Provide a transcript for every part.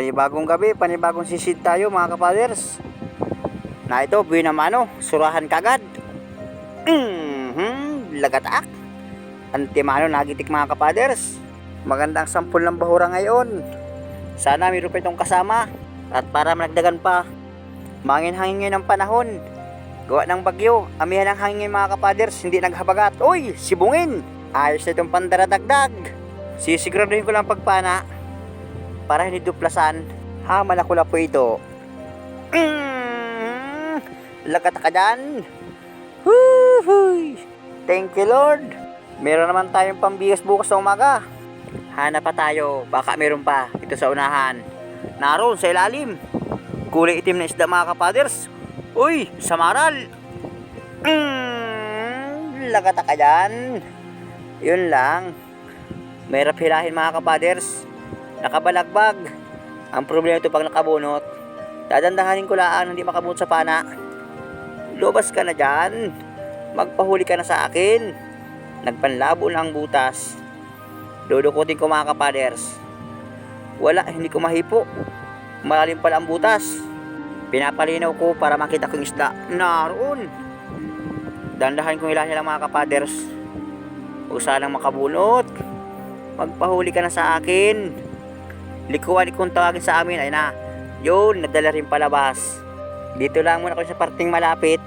Panibagong gabi, panibagong sisid tayo mga kapaders. Na ito, buwi naman surahan kagad. Lagatak. Antimano nagitik mga kapaders. Magandang sampul ng bahura ngayon. Sana mayroon pa itong kasama. At para managdagan pa, mangin-hangin ng panahon. Gawa ng bagyo, amihan ng hangin mga kapaders, hindi naghabagat. Uy, sibungin! Ayos na itong pandaradagdag. Sisiguraduhin ko lang pagpana para hindi duplasan. Malakula po ito. Lagat ka dyan. Woohoo! Thank you Lord. Meron naman tayong pambigas bukas na umaga. Hanap pa tayo, baka meron pa ito sa unahan. Naroon sa ilalim, kulay itim na isda mga kapaders. Uy, samaral. Lagat ka dyan. Yun lang. Mahirap hilahin mga kapaders. Nakabalagbag. Ang problema ito pag nakabunot, dadandahanin ko laan hindi makabunot sa pana. Lobas ka na dyan. Magpahuli ka na sa akin. Nagpanlabo na ang butas. Dudukutin ko mga kapaders. Wala, hindi ko mahipo. Malalim pala ang butas. Pinapalinaw ko para makita ko yung isda. Naroon. Dandahan kong ilahin lang mga kapaders. Huwag sanang makabunot. Magpahuli ka na sa akin. Likuan kung tawagin sa amin. Ay na. Yun, nadala rin palabas. Dito lang muna ako sa parting malapit.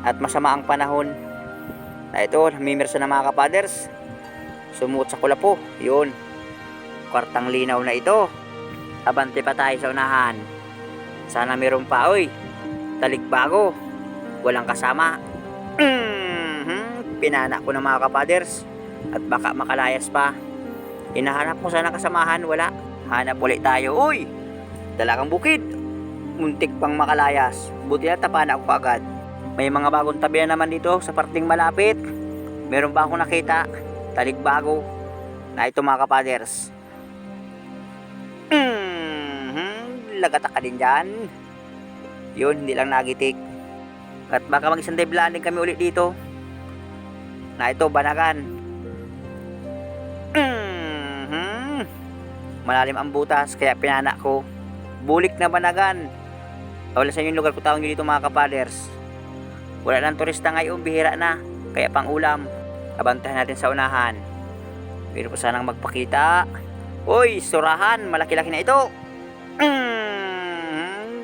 At masama ang panahon. Na ito, namimirsa na mga kapaders. Sumuot sa kulapo. Yun. Kwartang linaw na ito. Abante pa tayo sa unahan. Sana meron pa. Oy, talikbago. Walang kasama. Pinana ko ng mga kapaders. At baka makalayas pa. Hinahanap ko sana kasamahan. Wala. Hanap ulit tayo. Uy, dalagang bukid. Muntik pang makalayas. Buti na tapan ako agad. May mga bagong tabi na naman dito sa parting malapit. Meron ba akong nakita? Talikbago. Na ito mga kapaders. Lagata ka din dyan. Yun, hindi lang nagitik. At baka mag-isang dive landing kami ulit dito. Na ito, banagan. Malalim ang butas, kaya pinana ko. Bulik na banagan. Wala sa inyong lugar ko tawag nyo dito mga kapaders. Wala lang turista ngayon, bihira na. Kaya pang ulam. Abantahan natin sa unahan. Pero pa sanang magpakita. Uy, surahan, malaki-laki na ito.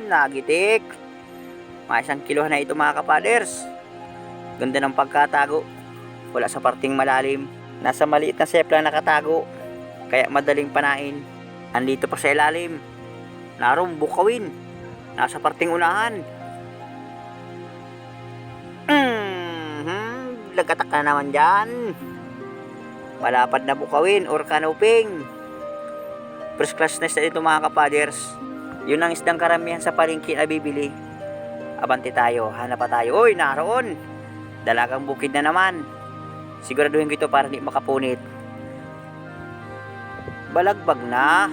Nagitik. Mga 1 kilo na ito mga kapaders. Ganda ng pagkatago. Wala sa parting malalim. Nasa maliit na sep lang nakatago. Kaya madaling panain. Andito pa sa ilalim. Naroon bukawin. Nasa parting unahan. Lagatak ka naman dyan. Malapad na bukawin or kanuping. First class na isda ito mga kapaders. Yun ang isdang karamihan sa palengke na bibili. Abante tayo, hanap pa tayo. Uy, naroon. Dalagang bukid na naman. Siguraduhin ko ito para hindi makapunit. Balagbag na.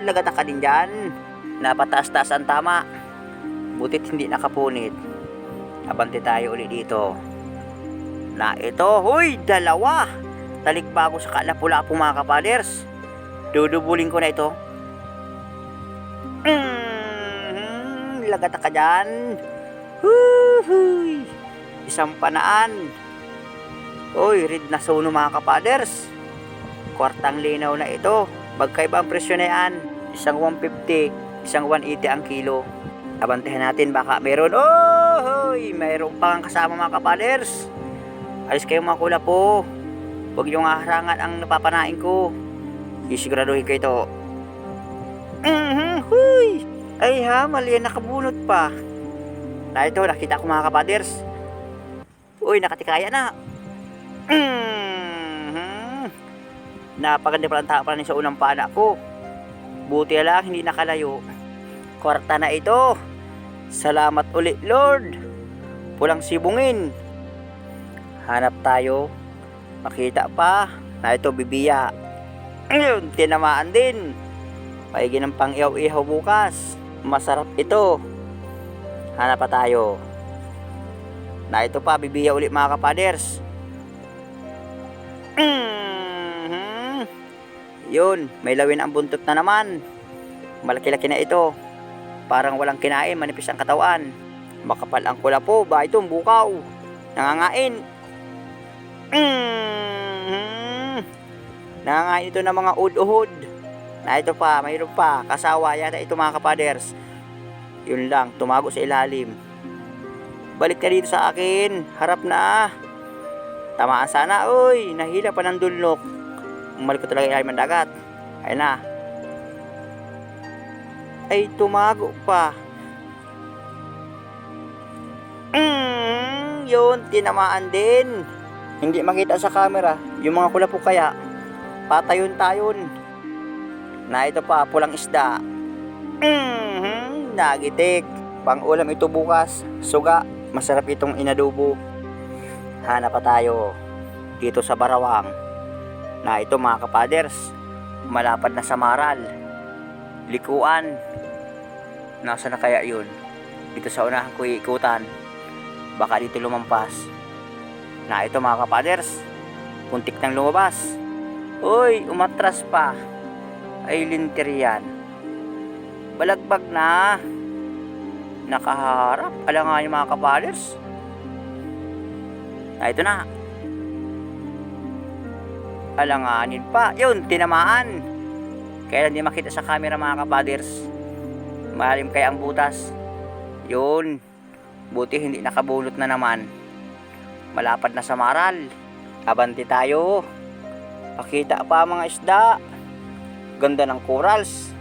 Lagata ka din dyan. Napataas-taas ang tama. Butit hindi nakapunit. Abante tayo ulit dito. Na ito, huy, dalawa. Talikbago sa kalapu-lapu mga kapaders. Dudubulin ko na ito. Lagata ka dyan. Huhuy. Isang panaan. Uy, red na suno mga kapaders. Kwartang linaw na ito. Magkaiba ang presyo na yan. Isang 150, isang 180 ang kilo. Abantahan natin baka meron. Oh, mayroon pang kasama mga kapaders. Alis kayo mga kulapo. Huwag niyong harangan ang napapanain ko. Isiguraduhin ko ito. Huy. Ay mali yan, nakabunot pa. Na ito, nakita ko mga kapaders. Uy, nakatikaya na. Napaganda pala ang tapa sa unang pana ko. Buti lang hindi nakalayo. Kwarta na ito. Salamat ulit Lord. Pulang sibungin. Hanap tayo. Makita pa. Na ito bibiya. Ayun, tinamaan din. Paigin ng pang ihaw-ihaw bukas. Masarap ito. Hanap pa tayo. Na ito pa, bibiya ulit mga kapaders. Yun, may lawin ang buntot na naman. Malaki-laki na ito. Parang walang kinain, manipis ang katawan. Makapal ang kula po, ba itong bukaw. Nangangain. Nangangain ito ng mga uhod. Na ito pa, mayroon pa. Kasawa yata ito mga kapaders. Yun lang, tumago sa ilalim. Balik ka dito sa akin. Harap na. Tamaan sana. Uy, nahila pa ng dulnok. Umalik ko talaga ilalim ng dagat. Ayun na. Ay, tumago pa. Yun, tinamaan din. Hindi makita sa camera. Yung mga kula po kaya. Patayon-tayon. Na ito pa, pulang isda. Nagitik. Pang ulam ito bukas. Suga. Masarap itong inadubo. Hanap pa tayo. Dito sa Barawang. Na ito mga kapaders. Malapad na sa Maral. Likuan. Nasa na kaya yun? Dito sa unahan ko iikutan. Baka dito lumampas. Na ito mga kapaders. Puntik nang lumabas. Uy, umatras pa. Ay linter yan. Balagbag na. Nakaharap. Alangan yung mga kapaders. Na ito na. Alanganin pa. Yun, tinamaan. Kaya hindi makita sa camera mga kapaders. Malalim kaya ang butas. Yun. Buti hindi nakabulot na naman. Malapad na sa Maral. Abanti tayo. Pakita pa mga isda. Ganda ng corals.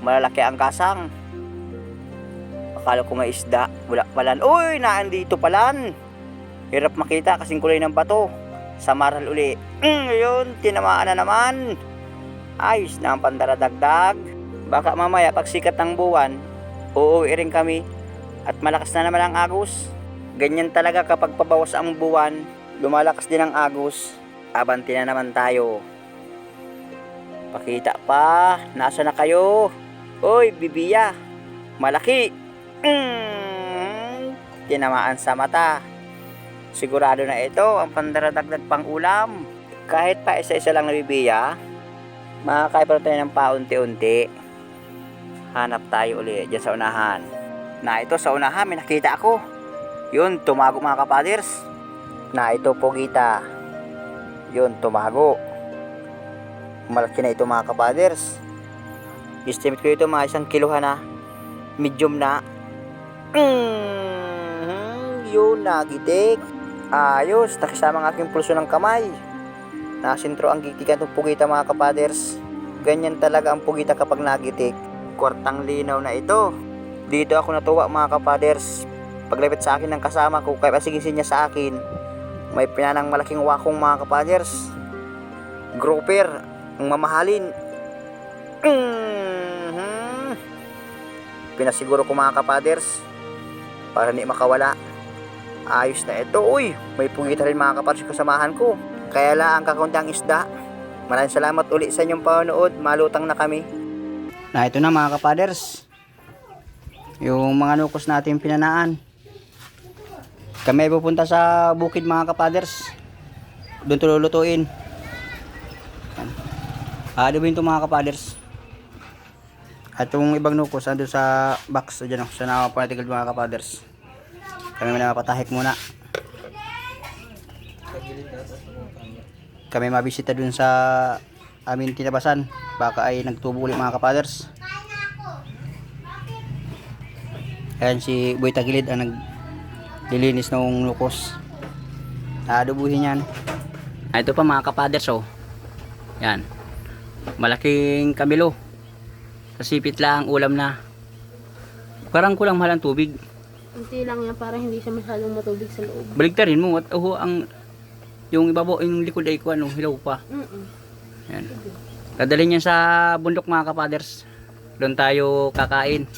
Malalaki ang kasang. Akala ko may isda. Wala palan. Uy, naandito palan. Hirap makita kasing kulay ng bato. Sa Maral uli. Ngayon, tinamaan na naman. Ayos na ang pandaradagdag. Baka mamaya pag sikat ng buwan, uuwi rin kami. At malakas na naman ang agos. Ganyan talaga kapag pabawas ang buwan, lumalakas din ang agos. Abanti na naman tayo. Pakita pa. Nasa na kayo? Oy, bibiya. Malaki. Tinamaan sa mata. Sigurado na ito ang pandaradagdag pang ulam. Kahit pa isa-isa lang na bibiya, makakain pa tayo ng paunti-unti. Hanap tayo ulit dyan sa unahan. Na ito sa unahan, may nakita ako. Yun, tumago mga kapaders. Na ito, pugita. Yun, tumago. Malaki na ito mga kapaders. Estimate ko ito mga 1 kilohan na. Medium na. Yun, nagitik. Ayos, nakisama ang aking pulso ng kamay. Nasintro ang gitikan ng pugita mga kapaders. Ganyan talaga ang pugita kapag nagitik. Kwartang linaw na ito. Dito ako natuwa mga kapaders. Paglapit sa akin ng kasama ko, kaya pasigisin niya sa akin, may pinanang malaking wakong mga kapaders. Grouper, ang mamahalin. Pinasiguro ko mga kapaders para hindi makawala. Ayos na ito. Uy, may pugita rin mga kapaders kasamahan ko. Kaya lang ang kakaunti ang isda. Maraming salamat ulit sa inyong panonood. Malutang na kami. Na ito na mga kapaders, yung mga nukos natin pinanaan. Kami ay pupunta sa bukid mga kapaders. Doon ito lulutuin. Adobo ito mga kapaders. At yung ibang nukos ando sa box dyan, sa nakapanatigil mga kapaders. Kami napatahik muna. Kami mabisita dun sa amin tinabasan. Baka ay nagtubo ulit mga kapaders. Ayan si Boy Tagilid ang naglilinis ng lukos. Adobuhin yan. Ito pa mga kapaders oh. Yan. Malaking kamilo. Kasipit lang ulam na. Parang kulang mahal ang tubig. Kunti lang yan para hindi siya masyadong matubig sa loob. Baligtarin mo at ang yung ibabaw yung likod ay hilaw pa. Yan. Dadalhin yan sa bundok mga kapaders. Doon tayo kakain.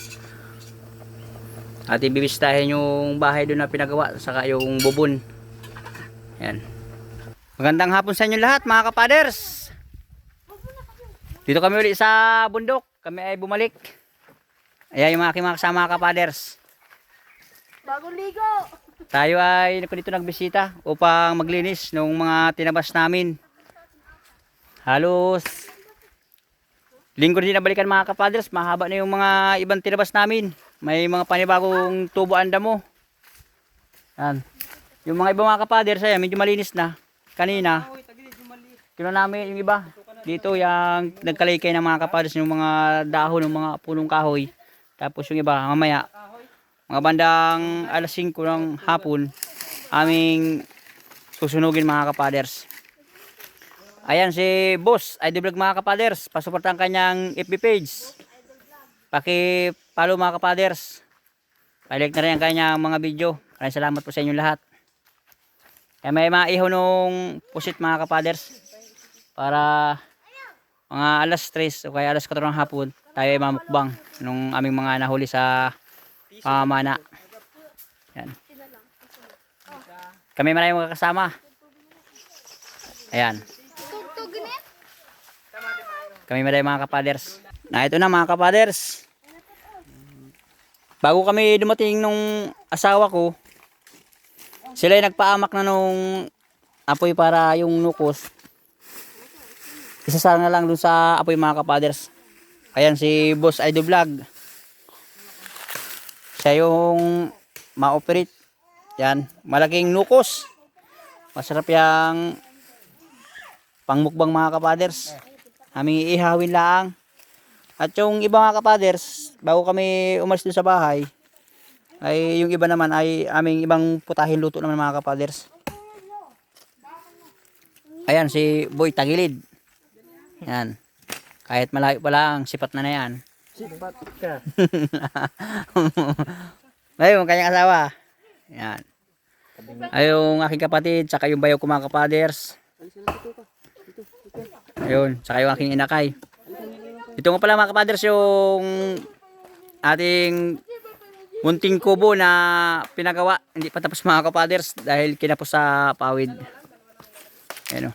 At ibibistahin yung bahay doon na pinagawa, saka yung bubon. Yan. Magandang hapon sa inyo lahat mga kapaders. Dito kami ulit sa bundok. Kami ay bumalik. Ayan yung mga kasama kapaders. Bagong ligo! Tayo ay dito nagbisita upang maglinis ng mga tinabas namin. Halos Linggo din nabalikan mga kapaders, mahaba na yung mga ibang tinabas namin. May mga panibagong tubo ang damo. Yan. Yung mga iba mga kapaders, ayan, medyo malinis na. Kanina, kinuha namin yung iba. Dito yung nagkalaykay ng mga kapaders, yung mga dahon ng mga punong kahoy. Tapos yung iba, mamaya, mga bandang alas 5 ng hapon, aming susunugin mga kapaders. Ayan si Boss ID Vlog mga kapaders, pasuportahan kanyang FB page. Paki-follow mga kapaders. Pa-like na rin ang kanyang mga video. Maraming salamat po sa inyong lahat. Kaya may maihaw nung pusit mga kapaders. Para mga alas 3 o kaya alas 4 ng hapon, tayo ay mamukbang nung aming mga nahuli sa pamana. Yan. Kami maraming mga kasama. Ayan. Kami maraming mga kapaders. Na ito na mga kapaders. Bago kami dumating nung asawa ko, sila ay nagpaamak na nung apoy para yung nukos. Isasara na lang dun sa apoy mga kapaders. Ayan si Boss ID Vlog. Siya yung ma-operate. Yan, malaking nukos. Masarap yung pangmukbang mga kapaders. Aming iihawin lang. At yung iba mga kapaders, bago kami umalis dun sa bahay, ay yung iba naman ay aming ibang putahin luto naman mga kapaders. Ayan si Boy Tagilid. Yan. Kahit malayo pa lang, sipat na yan. Sipat ka. Ayun, kanyang asawa. Yan. Ayun, aking kapatid, saka yung bayaw ko mga kapaders. Ayun, saka yung aking inakay. Ito nga pala mga kapaders yung ating munting kubo na pinagawa. Hindi pa tapos mga kapaders dahil kinapos sa pawid. Ayan o.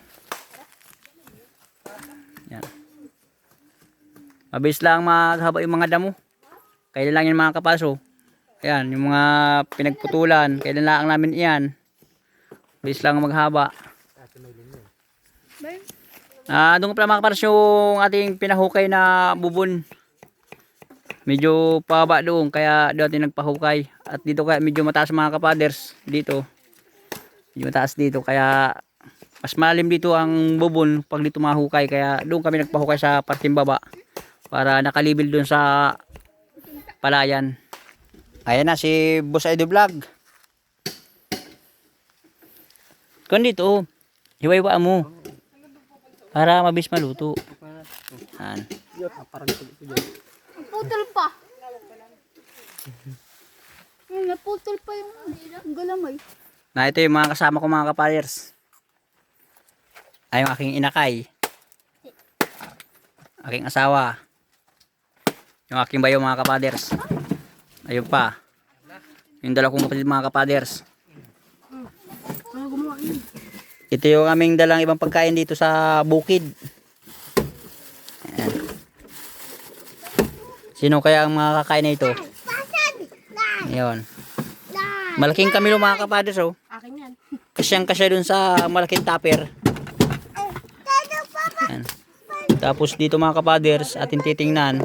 Yan. Mabilis lang maghaba yung mga damo. Kailan lang yan mga kapaso. Ayan, yung mga pinagputulan. Kailan lang namin iyan. Mabilis lang maghaba. Doon pala mga kapaso yung ating pinahukay na bubon. Medyo pababa doon. Kaya doon natin nagpahukay. At dito kaya medyo mataas mga kapaders. Dito. Medyo mataas dito. Kaya mas malalim dito ang bubon pag dito mahukay. Kaya doon kami nagpahukay sa parting baba. Para nakalibil doon sa palayan. Ayan na si Boss ID Vlog. Kung dito, hiwa-hiwaan mo. Para mabilis maluto. Yan. Naputol pa. Naputol pa yung galamay. Na ito yung mga kasama ko mga kapaders. Ay yung aking inakay. Aking asawa. Yung aking bayo mga kapaders. Ayun pa. Yung dala kong kapatid mga kapaders. Ito yung aming dalang ibang pagkain dito sa bukid. Ayan. Sino kaya ang mga kakain na ito? Ayun. Malaking kamilo mga kapaders oh. Akin yan. Kasyang kasya dun sa malaking tupper. Ayan. Tapos dito mga kapaders ating titingnan.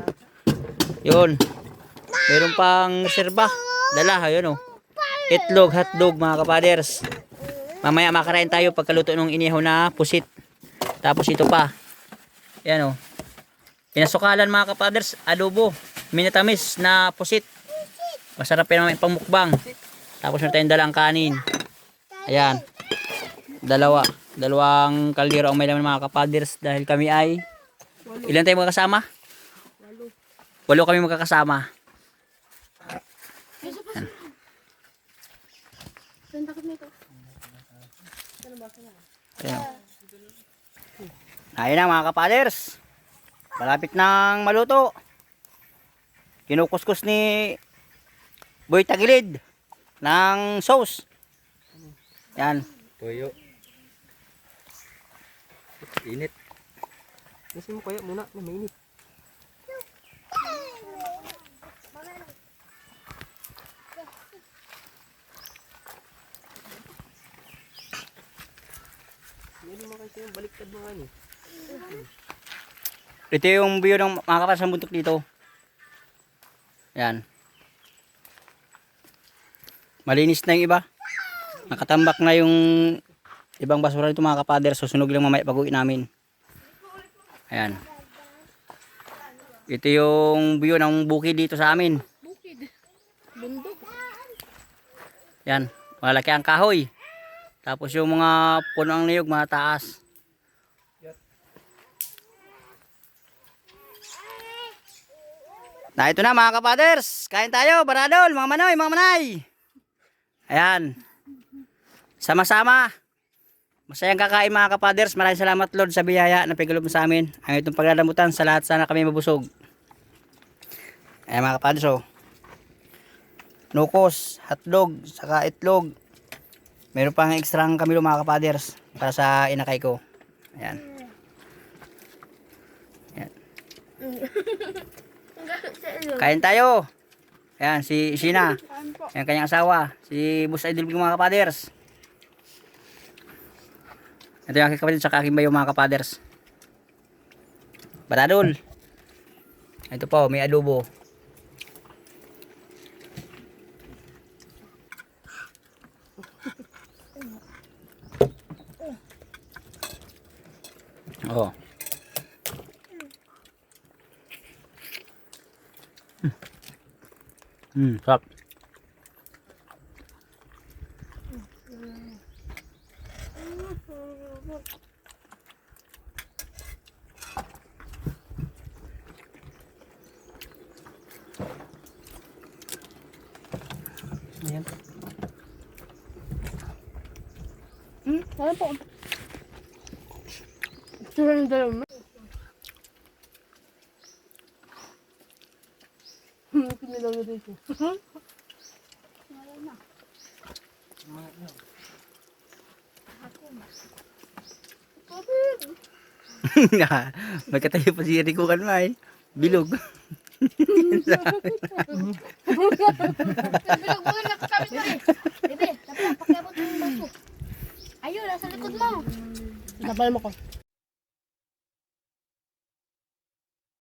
Yun. Meron pang serba. Dala, yun oh. Itlog, hotdog mga kapaders. Mamaya makarain tayo pagkaluto ng inihaw na pusit. Tapos ito pa. Yan oh. Pinasukalan mga kapaders, adobo. Minatamis na pusit. Masarap yan naman pangmukbang. Tapos meron tayong dalang kanin. Ayan. Dalawang kaldero ang may laman mga kapaders. Dahil kami ay ilan tayo magkakasama? 8 kami magkakasama. Ayan. Ayan na mga kapaders. Malapit nang maluto. Kinukuskus ni Boy Tagilid ng sauce. Yan. Toyo. Init. Kasi mo kaya muna, mainit. Hindi mo kasi yung baliktad mo nga ni. Ito yung view ng mga kapatid sa bundok dito. Yan. Malinis na yung iba. Nakatambak na yung ibang basura nito mga kapader. Susunog lang mamaya pag-uwi namin. Ayan. Ito yung view ng bukid dito sa amin. Bukid. Bundok. Yan. Malaki ang kahoy. Tapos yung mga puno ng niyog, mga taas. Na ito na mga kapaders. Kain tayo, baradol, mga manoy, mga manay. Ayan. Sama-sama. Masayang kakain mga kapaders. Maraming salamat Lord sa biyaya na pagkaloob mo sa amin. Ang itong paglalamutan sa lahat, sana kami mabusog. Ayan mga kapaders oh. Nukos, hotdog, saka itlog. Meron pang ekstrang kamilo mga kapaders para sa inakay ko. Ayan. Ayan. Kain tayo. Ayan, si Sheena. Ayan, kanyang asawa. Si Boss Idol mga kapaders. Ito yung aking kapatid sa aking bayo mga kapaders. Baradol. Ito po, may adobo. Oh. Sarap. Ayan. Ano po? Sura ng dalawa. Kinilaw na dito. May katayo pa si Rico kan may. Bilog. Bilog mo na kasabit mo rin. Bebe, dapat pakiabot mo yung baso. Ayun, nasa likod mo. Tapal mo ko.